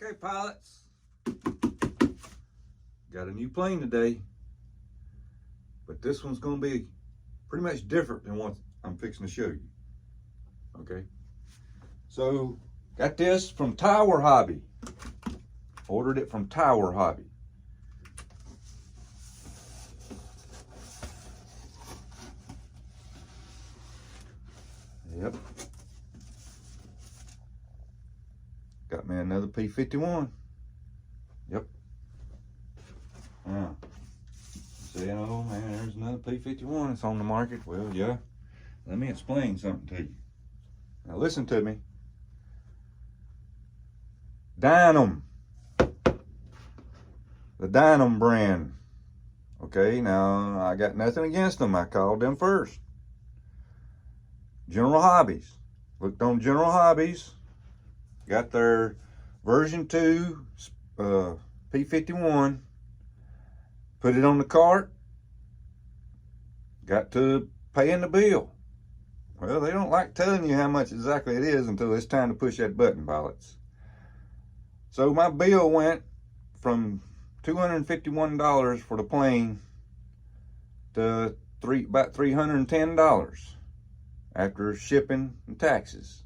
Okay, pilots, got a new plane today, but this one's gonna be pretty much different than what I'm fixing to show you. Okay, so got this from Tower Hobby. Ordered it from Tower Hobby. Yep. Got me another P-51. Yep. Saying, oh man, there's another P-51 that's on the market. Well, yeah. Let me explain something to you. Now listen to me. Dynam. The Dynam brand. Okay, now I got nothing against them. I called them first. General Hobbies. Looked on General Hobbies. Got their version 2 P-51. Put it on the cart. Got to paying the bill. Well, they don't like telling you how much exactly it is until it's time to push that button, pilots. So my bill went from $251 for the plane to about $310 after shipping and taxes.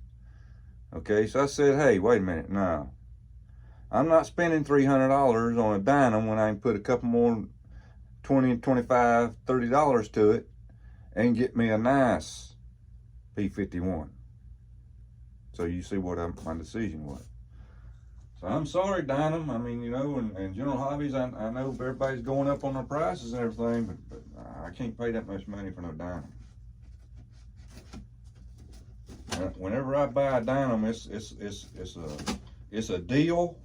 Okay, so I said, hey, wait a minute, no. I'm not spending $300 on a Dynam when I can put a couple more $20, $25, $30 to it and get me a nice P-51. So you see what my decision was. So I'm sorry, Dynam. I mean, you know, and General Hobbies, I know everybody's going up on their prices and everything, but I can't pay that much money for no Dynam. Whenever I buy a Dynam, it's a deal,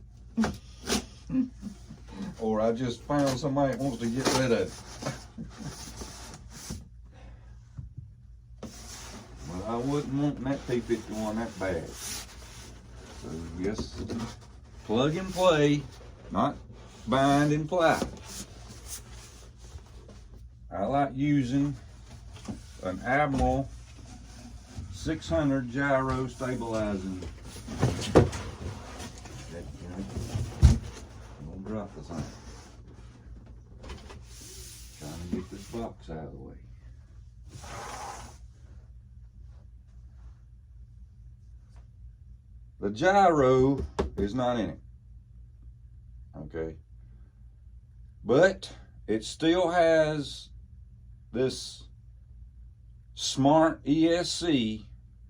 or I just found somebody that wants to get rid of it. But I wouldn't want that P-51 that bad. So yes, plug and play, not bind and ply. I like using an Admiral 600 gyro stabilizing. I'm gonna drop this thing. Trying to get this box out of the way. The gyro is not in it, okay? But it still has this smart ESC,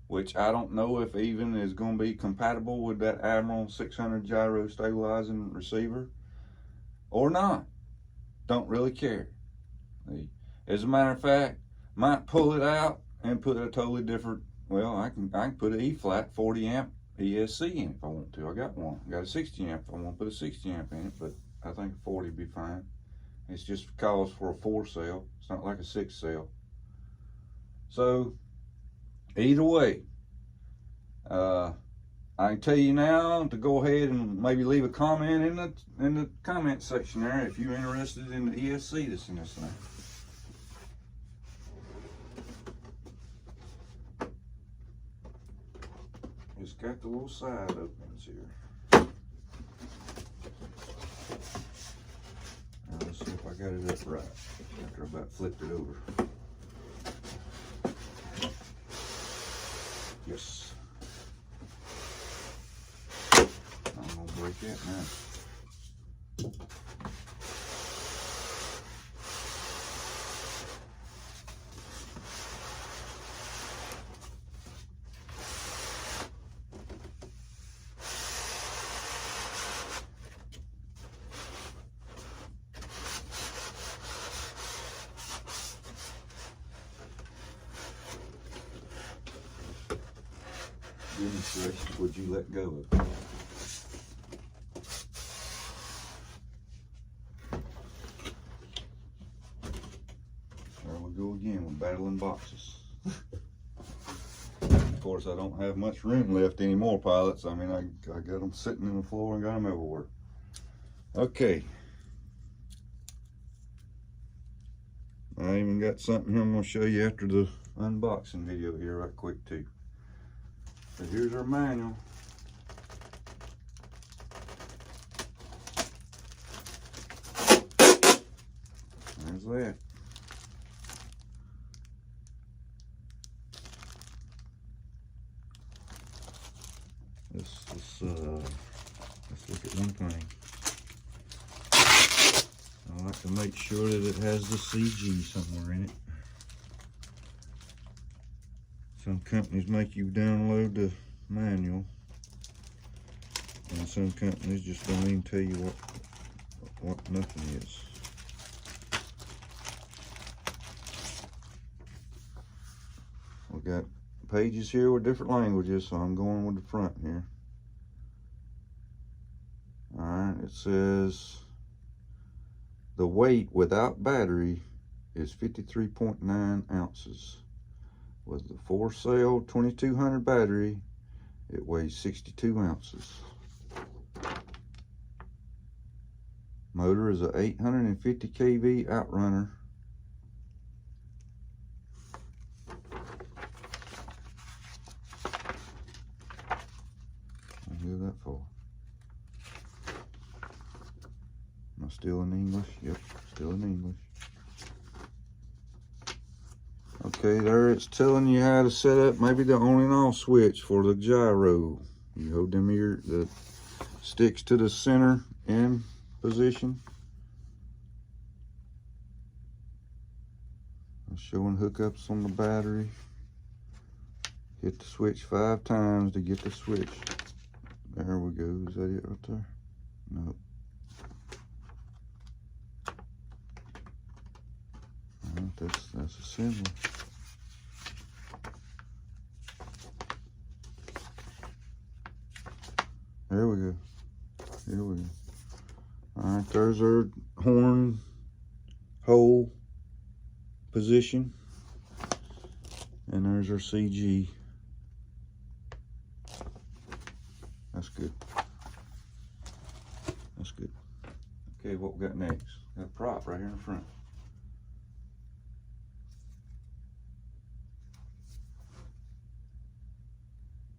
which I don't know if even is going to be compatible with that Admiral 600 gyro stabilizing receiver or not. Don't really care. As a matter of fact, might pull it out and put a totally different, well, I can put an E-flite 40 amp ESC in it if I want to. I got one. I got a 60 amp if I want to put a 60 amp in it, but I think a 40 would be fine. It's just calls for a 4 cell. It's not like a 6 cell. So either way, I can tell you now to go ahead and maybe leave a comment in the comment section there if you're interested in the ESC that's in this thing. It's got the little side openings here. Now let's see if I got it up right after I about flipped it over. Yes. I'm gonna break that now. Goodness gracious, would you let go of it? There we go again with battling boxes. Of course, I don't have much room left anymore, pilots. I mean, I got them sitting on the floor and got them everywhere. Okay. I even got something here I'm going to show you after the unboxing video here right quick too. So here's our manual. that. Let's look at one thing. I like to make sure that it has the CG somewhere in it. Some companies make you download the manual, and some companies just don't even tell you what nothing is. We got pages here with different languages, so I'm going with the front here. Alright, it says the weight without battery is 53.9 ounces. With the 4-cell 2200 battery, it weighs 62 ounces. Motor is a 850 kV outrunner. I'll give that for. Am I still in English? Yep, still in English. Okay, there it's telling you how to set up maybe the on and off switch for the gyro. You hold them here, the sticks to the center in position. I'm showing hookups on the battery. Hit the switch 5 times to get the switch. There we go. Is that it right there? No. That's assembly. There we go. Here we go. Alright, there's our horn hole position. And there's our CG. That's good. That's good. Okay, what we got next? Got a prop right here in the front.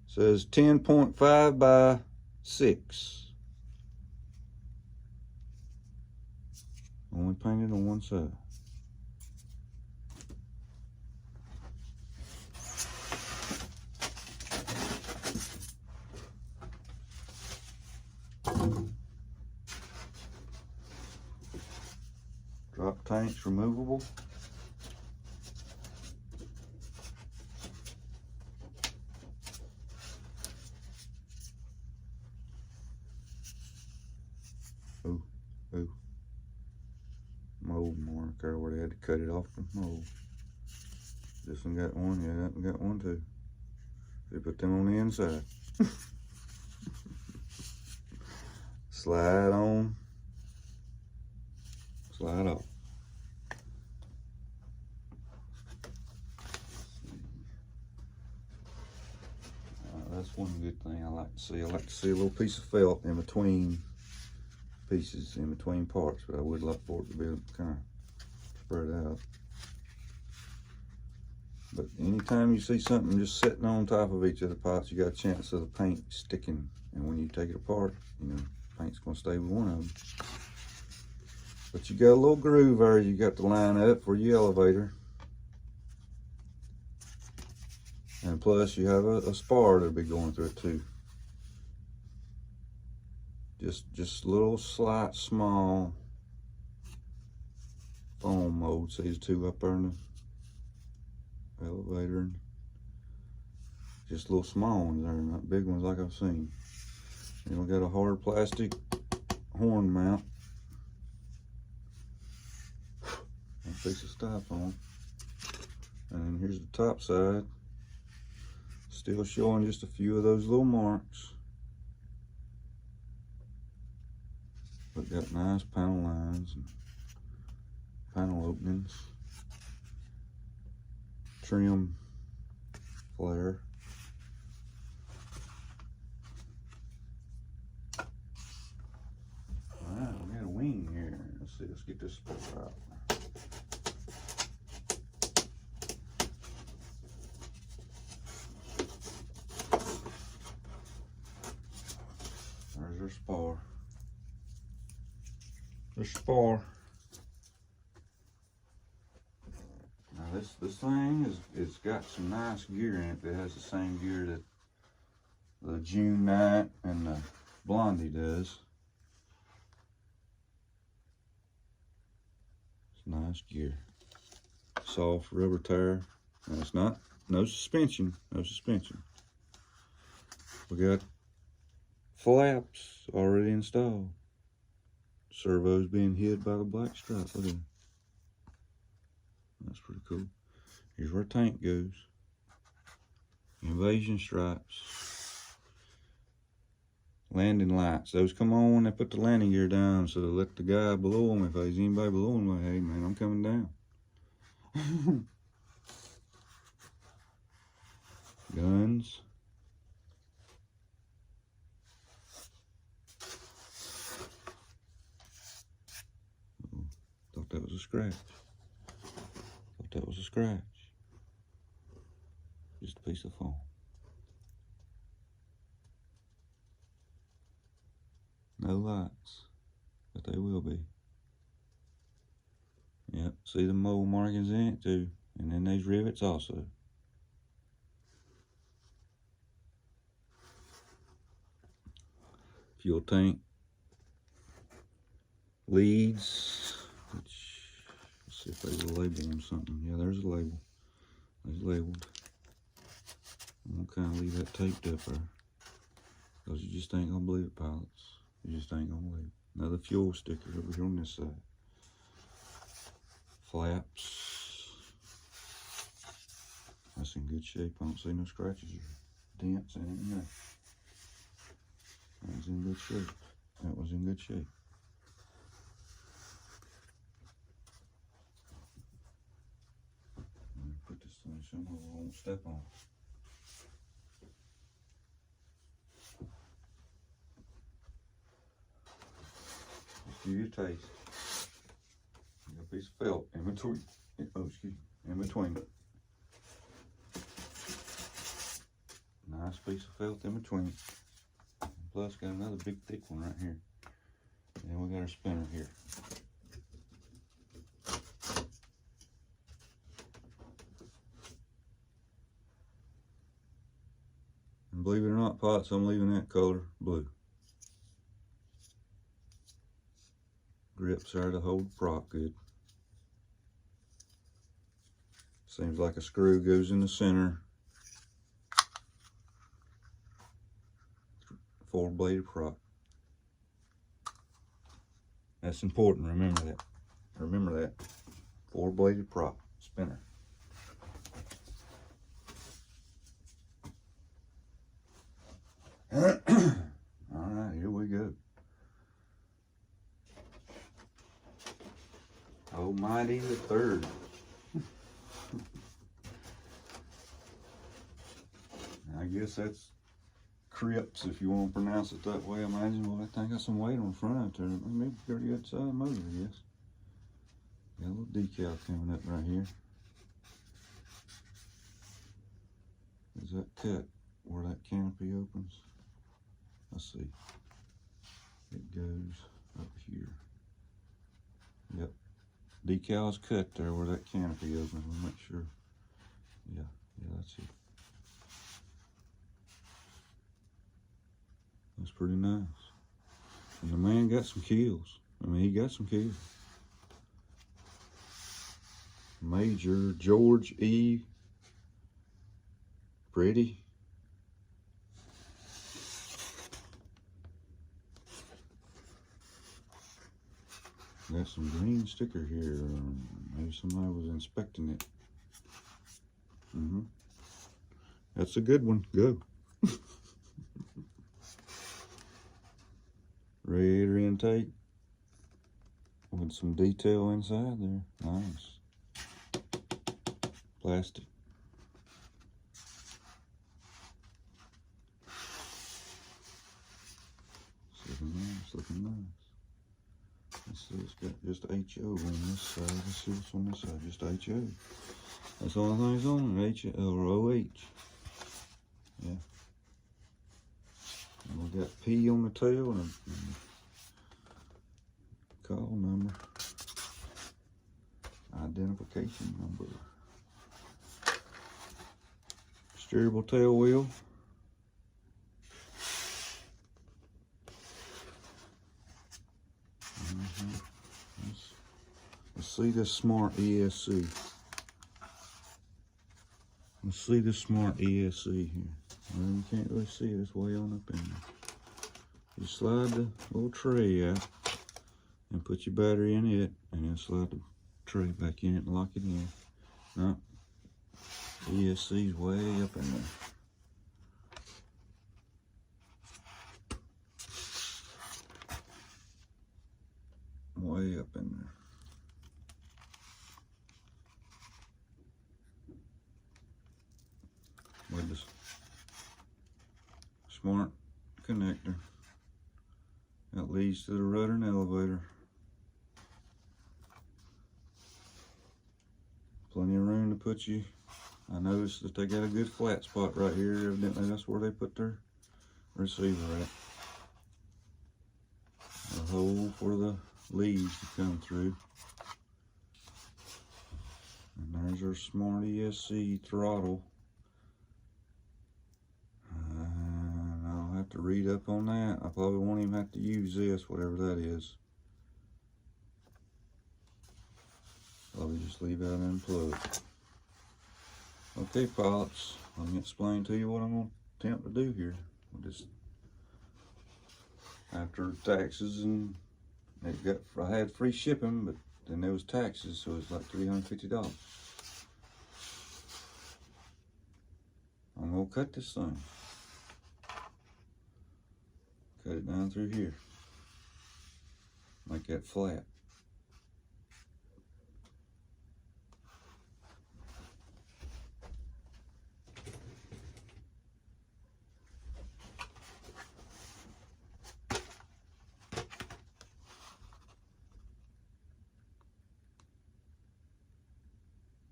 Says 10.5 by 6. Only painted on one side. Drop tanks removable. Ooh. Mold marker where they had to cut it off the mold. This one got one, yeah, that one got one too. They put them on the inside. Slide on, slide off. That's one good thing I like to see. I like to see a little piece of felt in between pieces, in between parts, but I would like for it to be kind of spread out. But anytime you see something just sitting on top of each of the pots, you got a chance of the paint sticking. And when you take it apart, you know, paint's gonna stay with one of them. But you got a little groove there you got to line up for your elevator. And plus you have a spar that'll be going through it too. Just little slight small foam mold. See these two up there in the elevator, and just little small ones there, not big ones like I've seen. And we got a hard plastic horn mount, a piece of styrofoam, and then here's the top side, still showing just a few of those little marks, but got nice panel lines and panel openings, trim flare. Alright, we got a wing here. Let's see, let's get this spot out. There's our spar. The spar. this thing it's got some nice gear in it. It has the same gear that the June Knight and the Blondie does. It's nice gear. Soft rubber tire. And it's not, no suspension. We got flaps already installed. Servo's being hid by the black stripe. Look at it. That's pretty cool. Here's where tank goes. Invasion stripes. Landing lights. Those come on when they put the landing gear down, so they let the guy below them, if there's anybody below them, like, hey man, I'm coming down. Guns. Oh, thought that was a scratch. Just a piece of foam. No lights, but they will be. Yep, see the mold markings in it too. And then these rivets also. Fuel tank. Leads. Which, let's see if there's a label on something. Yeah, there's a label. It's labeled. I'm gonna kind of leave that taped up there. Because you just ain't gonna believe it, pilots. You just ain't gonna believe it. Another fuel sticker over here on this side. Flaps. That's in good shape. I don't see no scratches or dents in it. No. That was in good shape. That was in good shape. Let me put this thing somewhere I won't step on. Just give you a taste. Got a piece of felt in between. Oh, excuse me. In between. Nice piece of felt in between. Plus, got another big thick one right here. And we got our spinner here. And believe it or not, pots, I'm leaving that color blue. Grips are to hold the prop good. Seems like a screw goes in the center. 4-bladed prop. That's important, remember that. Remember that. 4-bladed prop spinner. Alright, here we go. Almighty the Third. I guess that's Cripes, if you want to pronounce it that way. I imagine. Well, that thing got some weight on the front there. Maybe pretty good size motor, I guess. Got a little decal coming up right here. Is that cut where that canopy opens? Let's see. It goes up here. Yep. Decal's cut there where that canopy opens. We'll make sure. Yeah, that's it. That's pretty nice. And the man got some kills. I mean, he got some kills. Major George E. Pretty. Got some green sticker here. Maybe somebody was inspecting it. That's a good one. Go. Radiator intake with some detail inside there. Nice. Plastic. Looking nice. Let's see, it's got just HO on this side. Let's see what's on this side. Just HO. That's the only thing that's on it. HO or OH. Yeah. And we got P on the tail and a call number, identification number. steerable tail wheel. Let's see this smart ESC. Let's see this smart ESC here. Well, you can't really see it, it's way on up in there. You slide the little tray out and put your battery in it, and then slide the tray back in it and lock it in. No, ESC's way up in there. Way up in there. With this smart connector that leads to the rudder and elevator. Plenty of room to put you. I noticed that they got a good flat spot right here. Evidently that's where they put their receiver at. A hole for the leads to come through. And there's our smart ESC throttle. And I'll have to read up on that. I probably won't even have to use this, whatever that is. Probably just leave that unplugged. Okay, pilots, let me explain to you what I'm going to attempt to do here. We'll just, after taxes and I had free shipping, but then there was taxes, so it was like $350. I'm gonna cut this thing. Cut it down through here. Make that flat.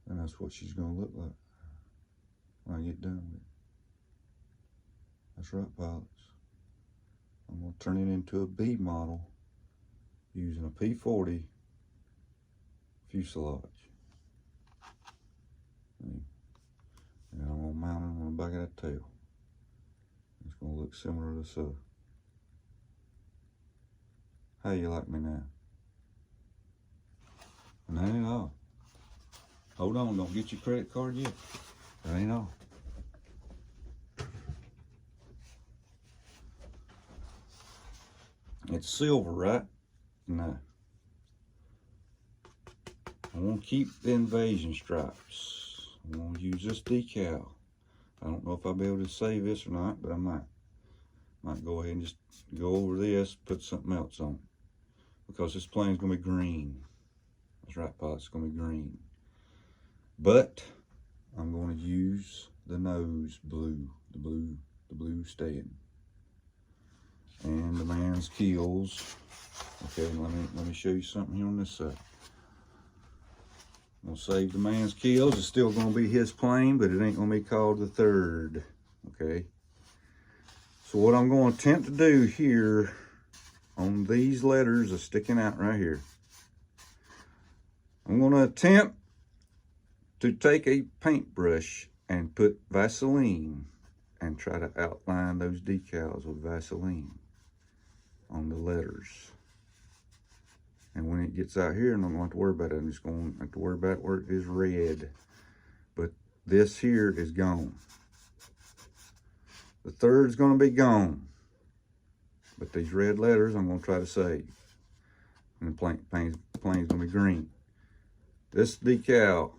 And that's what she's gonna look like when I get done with it. That's right, pilots. I'm gonna turn it into a B model using a P-40 fuselage. And I'm gonna mount it on the back of that tail. It's gonna look similar to so. How you like me now? And that ain't all. Hold on, don't get your credit card yet. That ain't all. It's silver, right? No. I want to keep the invasion stripes. I'm going to use this decal. I don't know if I'll be able to save this or not, but I might. Might go ahead and just go over this, put something else on. Because this plane's going to be green. That's right, Paul, it's going to be green. But I'm going to use the nose blue, the blue stain. And the man's keels. Okay, let me show you something here on this side. I'm gonna save the man's keels. It's still gonna be his plane, but it ain't gonna be called the third. Okay. So what I'm gonna attempt to do here on these letters are sticking out right here. I'm gonna attempt to take a paintbrush and put Vaseline and try to outline those decals with Vaseline on the letters. And when it gets out here, I'm not going to have to worry about it. I'm just going to have to worry about where it is red. But this here is gone. The third's going to be gone. But these red letters I'm going to try to save. And the plane's going to be green. This decal,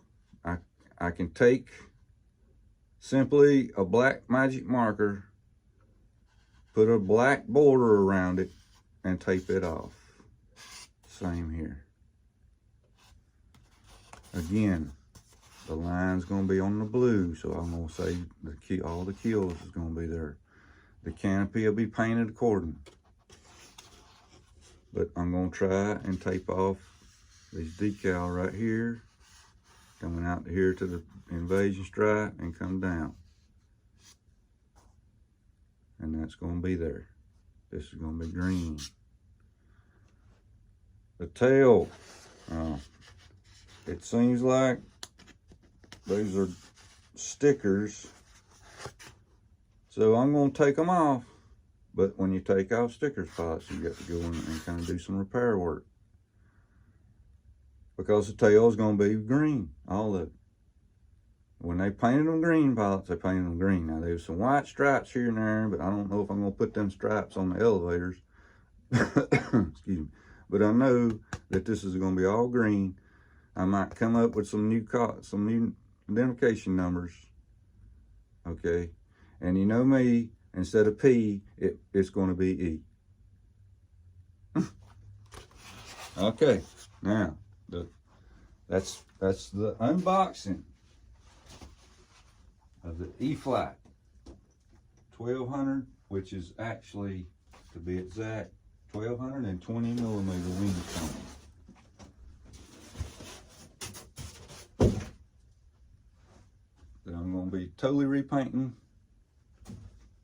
I can take simply a black magic marker, put a black border around it, and tape it off. Same here. Again, the line's going to be on the blue, so I'm going to say all the keels is going to be there. The canopy will be painted accordingly. But I'm going to try and tape off these decal right here, coming out here to the invasion stripe and come down. And that's going to be there. This is going to be green. The tail, it seems like those are stickers So I'm going to take them off. But when you take off stickers, pilots, you got to go in and kind of do some repair work. Because the tail is going to be green, all of it. When they painted them green, pilots, they painted them green. Now, there's some white stripes here and there, but I don't know if I'm going to put them stripes on the elevators. Excuse me. But I know that this is going to be all green. I might come up with some new identification numbers. Okay. And you know me, instead of P, it's going to be E. Okay. Now, that's the unboxing of the E-flite 1200, which is actually, to be exact, 1220 millimeter wing cone that I'm going to be totally repainting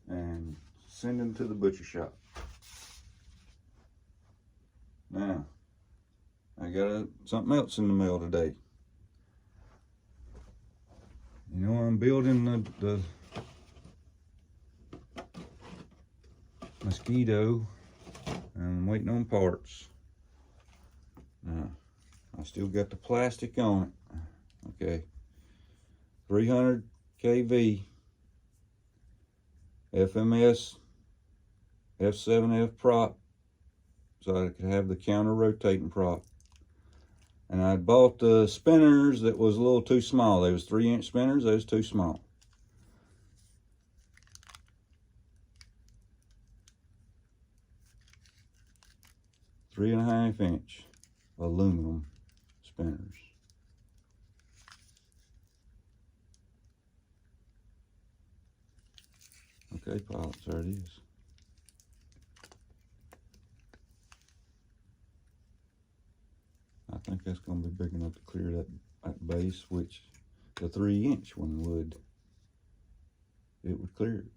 and sending to the butcher shop. Now, I got something else in the mail today. You know, I'm building the mosquito, and I'm waiting on parts. Now, I still got the plastic on it. Okay, 300 kV FMS F7F prop, so I could have the counter rotating prop. And I bought the spinners that was a little too small. They was 3-inch spinners, they was too small. Three and a half inch aluminum spinners. Okay, pilots, there it is. I think that's going to be big enough to clear that base, which the 3-inch one would. It would clear it.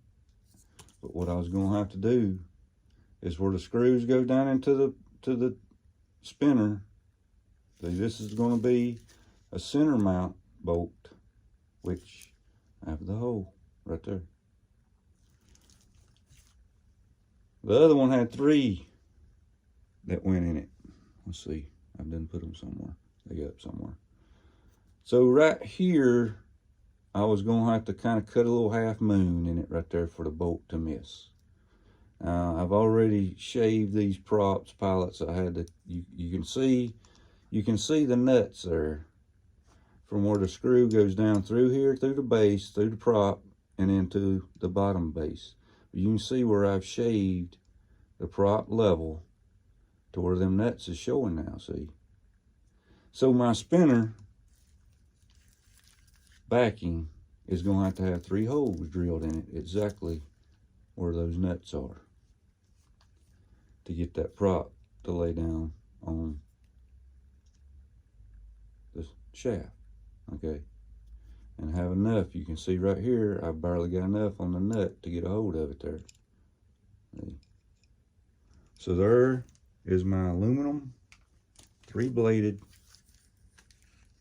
But what I was going to have to do is where the screws go down into the spinner. See, this is going to be a center mount bolt, which I have the hole right there. The other one had 3 that went in it. Let's see. I didn't put them somewhere. They got up somewhere. So right here, I was going to have to kind of cut a little half moon in it right there for the bolt to miss. I've already shaved these props, pilots. I had to. You can see the nuts there from where the screw goes down through here, through the base, through the prop, and into the bottom base. You can see where I've shaved the prop level to where them nuts is showing now, see? So my spinner backing is going to have 3 holes drilled in it, exactly where those nuts are, to get that prop to lay down on the shaft, okay? And have enough, you can see right here, I barely got enough on the nut to get a hold of it there. See? So there is my aluminum 3-bladed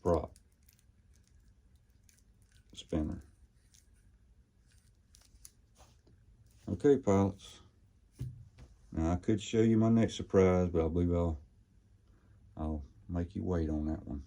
prop spinner. Okay, pilots. Now I could show you my next surprise, but I believe I'll make you wait on that one.